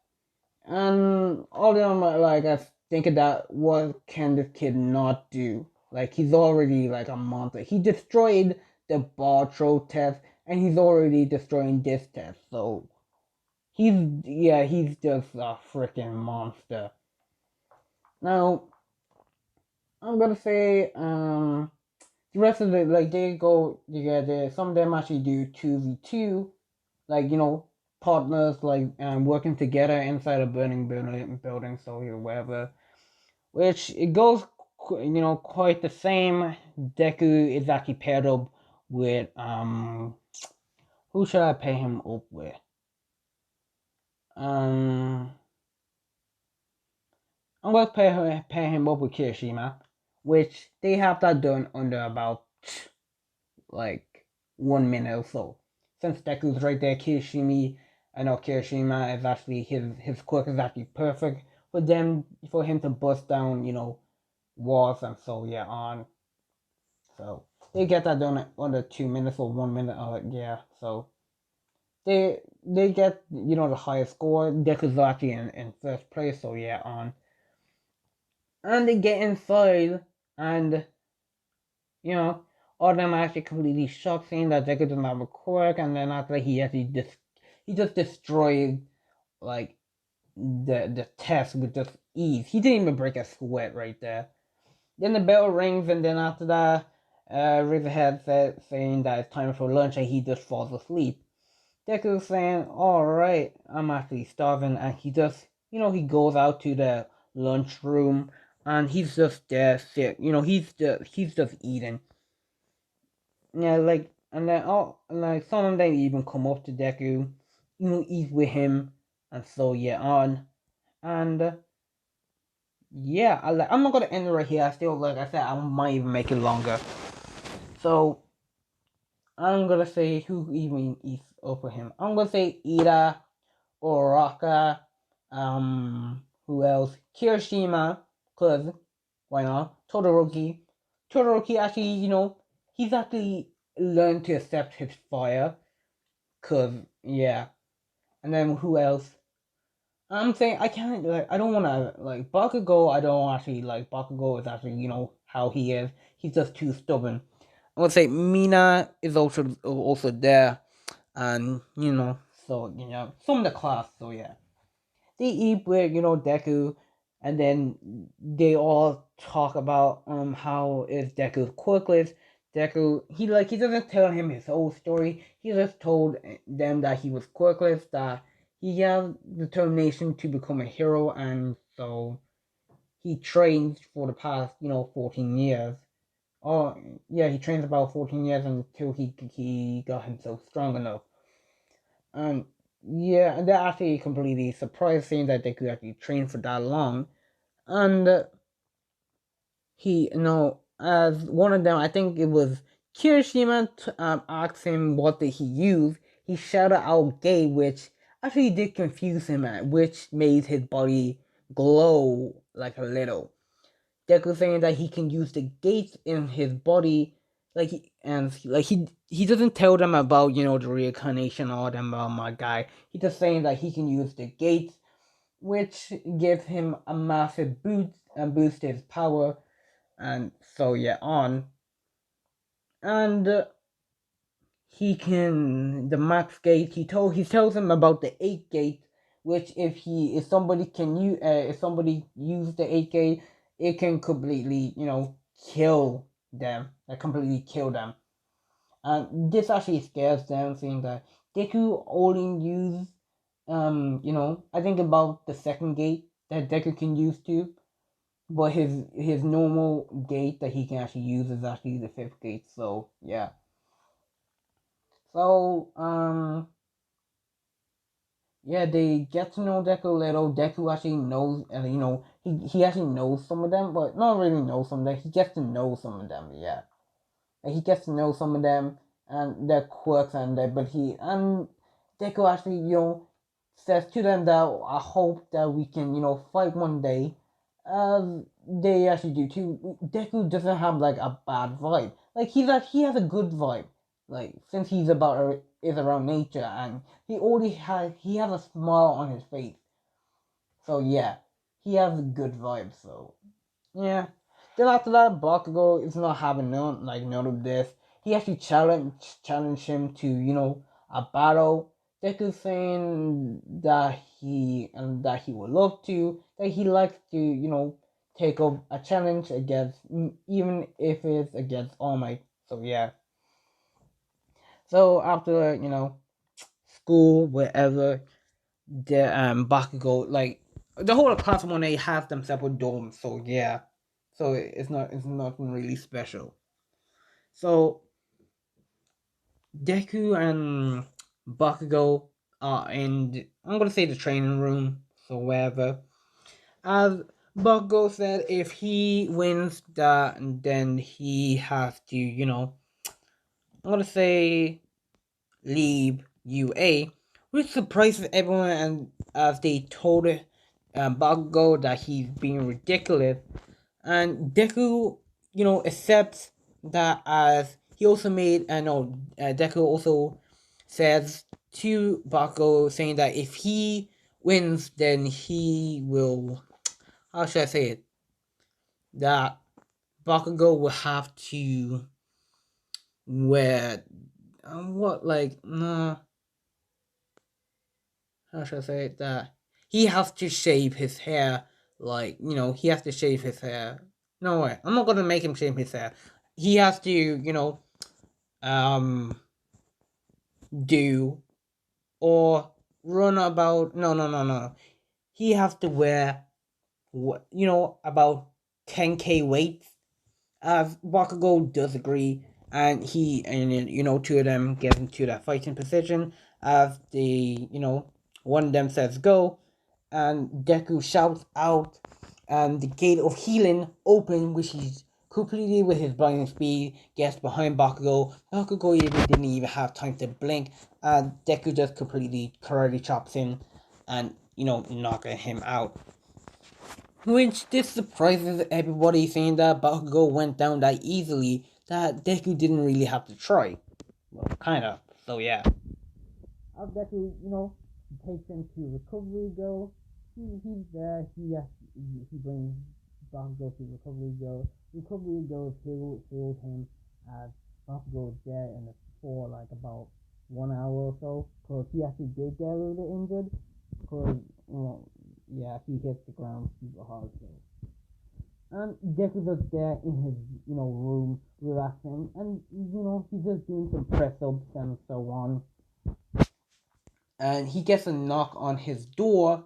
And all of them are like, I thinking that, what can this kid not do? Like, he's already like a monster. He destroyed the Bartro test, and he's already destroying this test. So he's just a freaking monster. Now, I'm gonna say, the rest of it, like, they go together. Some of them actually do 2v2, like, partners, like, working together inside a burning building, so whatever. Which it goes, quite the same. Deku is actually paired up with, who should I pair him up with? Um, I'm gonna pair him up with Kirishima, which they have that done under about like 1 minute or so. Since Deku's right there, Kirishima is actually, his quirk is actually perfect for him to bust down, walls, and so yeah, on. So they get that done under 2 minutes or 1 minute. Yeah. So they get the highest score. Deku's actually in first place. So yeah, on. And they get inside, and All of them are actually completely shocked, saying that Deku doesn't have a quirk, and then after he actually he just destroyed like the test with just ease. He didn't even break a sweat right there. Then the bell rings, and then after that, Razorhead saying that it's time for lunch, and he just falls asleep. Deku saying, "Alright, I'm actually starving," and he just, he goes out to the lunchroom, and he's just there, sick. He's just eating. Yeah, like, and then and like some of them even come up to Deku, eat with him, and so yeah, on, and yeah, I'm not gonna end it right here. I still, like I said, I might even make it longer. So I'm gonna say who even eats over him. I'm gonna say Ida, Oraka, who else? Kirishima, cause why not? Todoroki. Todoroki actually, he's actually learned to accept his fire, cause yeah. And then who else? I'm saying I can't, like, I don't wanna, like, Bakugo. I don't actually like Bakugo. Is actually, how he is. He's just too stubborn. I would say Mina is also there, and so some of the class. So yeah, they eat with Deku, and then they all talk about how is Deku's quirkless. Deku, he doesn't tell him his whole story. He just told them that he was quirkless, that he has determination to become a hero, and so he trains for the past 14 years. Oh yeah, he trains about 14 years until he got himself strong enough. And yeah, and they're actually completely surprised seeing that they could actually train for that long. And he, as one of them, I think it was Kirishima, asked him what did he use. He shouted out "gay," which actually did confuse him, which made his body glow like a little. Deku saying that he can use the gates in his body, he doesn't tell them about the reincarnation or them about my guy. He's just saying that he can use the gates, which gives him a massive boost and boost his power, and so yeah on. And he can the max gate. He tells him about the 8 gate, which if somebody can use if somebody use the 8 gate, it can completely kill them, like completely kill them. And this actually scares them, seeing that Deku only use I think about the second gate that Deku can use too, but his normal gate that he can actually use is actually the 5th gate. So yeah. So yeah, they get to know Deku a little. Deku actually knows, he actually knows some of them, but not really knows some of them. He gets to know some of them, yeah. And he gets to know some of them and their quirks and their, but he and Deku actually, says to them that I hope that we can, fight one day. They actually do too. Deku doesn't have like a bad vibe. Like he has a good vibe. Like since he's about is around nature, and he has a smile on his face. So yeah, he has a good vibe. So yeah. Then after that, Bakugo is not having none of this. He actually challenged him to a battle. Deku saying that he would love to, that he likes to take up a challenge against, even if it's against All Might. So yeah. So after school, wherever, the Bakugo, like the whole of class 1A has them separate dorms. So yeah, so it's nothing really special. So Deku and Bakugo are in, I'm gonna say, the training room. So wherever, as Bakugo said, if he wins that, then he has to I'm gonna say leave UA, which surprises everyone, and as they told Bakugo that he's being ridiculous, and Deku, accepts that, as he also made, Deku also says to Bakugo, saying that if he wins, then he will, how should I say it, that Bakugo will have to where what like how should I say it, that he has to shave his hair, like he has to shave his hair. No way, I'm not gonna make him shave his hair. He has to um do or run about. No. He has to wear about 10K weights. Bakugo does agree, and two of them get into that fighting position. As the one of them says go, and Deku shouts out, and the gate of healing open, which he's completely with his blinding speed gets behind Bakugo. Bakugo didn't even have time to blink, and Deku just completely karate chops in, and knocking him out. Which this surprises everybody, saying that Bakugo went down that easily, that Deku didn't really have to try. Well, kinda. So yeah. As Deku, takes him to Recovery Go. He's there. He brings Bakugo to Recovery Go. Recovery Go heals him as Bakugo is there for like about 1 hour or so, because he actually did get a little bit injured. Because yeah, he hits the ground super hard. So. And Deku was there in his room relaxing, and he's just doing some press ups and so on. And he gets a knock on his door,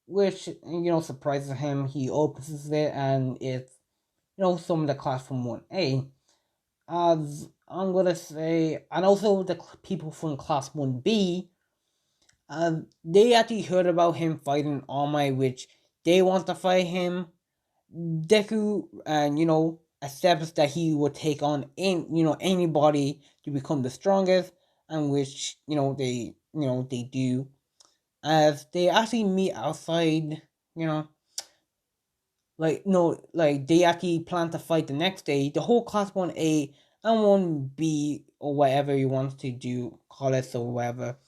which surprises him. He opens it, and it's some of the class from 1A. As I'm gonna say, and also the people from class 1B. They actually heard about him fighting All Might, which they want to fight him. Deku, and accepts that he will take on anybody to become the strongest, and which they do, as they actually meet outside. You know, like no, like they actually plan to fight the next day. The whole class 1A and 1B, or whatever you want to do, call it or whatever.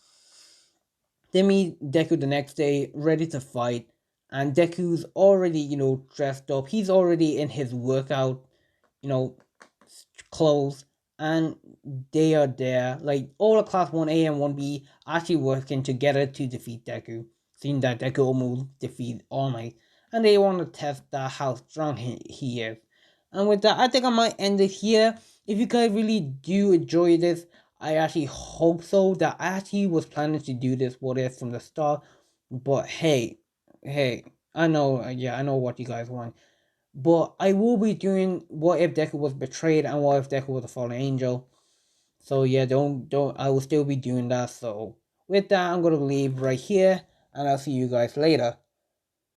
They meet Deku the next day, ready to fight, and Deku's already, dressed up. He's already in his workout, you know, clothes, and they are there. Like all of Class 1A and 1B actually working together to defeat Deku, seeing that Deku almost defeat All Might, and they want to test how strong he is. And with that, I think I might end it here. If you guys really do enjoy this, I actually hope so. That I actually was planning to do this what if from the start, but hey, I know, yeah, I know what you guys want. But I will be doing what if Deku was betrayed and what if Deku was a fallen angel. So yeah, don't I will still be doing that. So with that, I'm gonna leave right here, and I'll see you guys later.